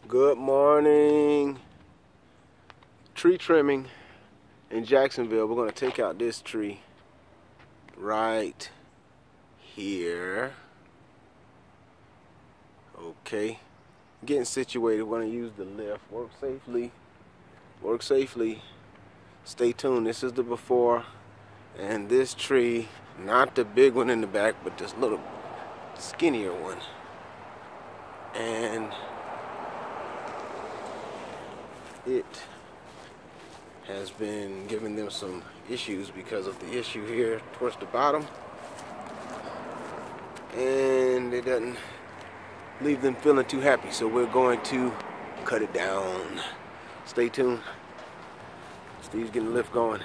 Good morning. Tree trimming in Jacksonville. We're going to take out this tree right here. Okay. Getting situated. We're going to use the lift. Work safely. Work safely. Stay tuned. This is the before. And this tree, not the big one in the back, but this little skinnier one. And it has been giving them some issues because of the issue here towards the bottom, and it doesn't leave them feeling too happy, so we're going to cut it down. Stay tuned. Steve's getting the lift going.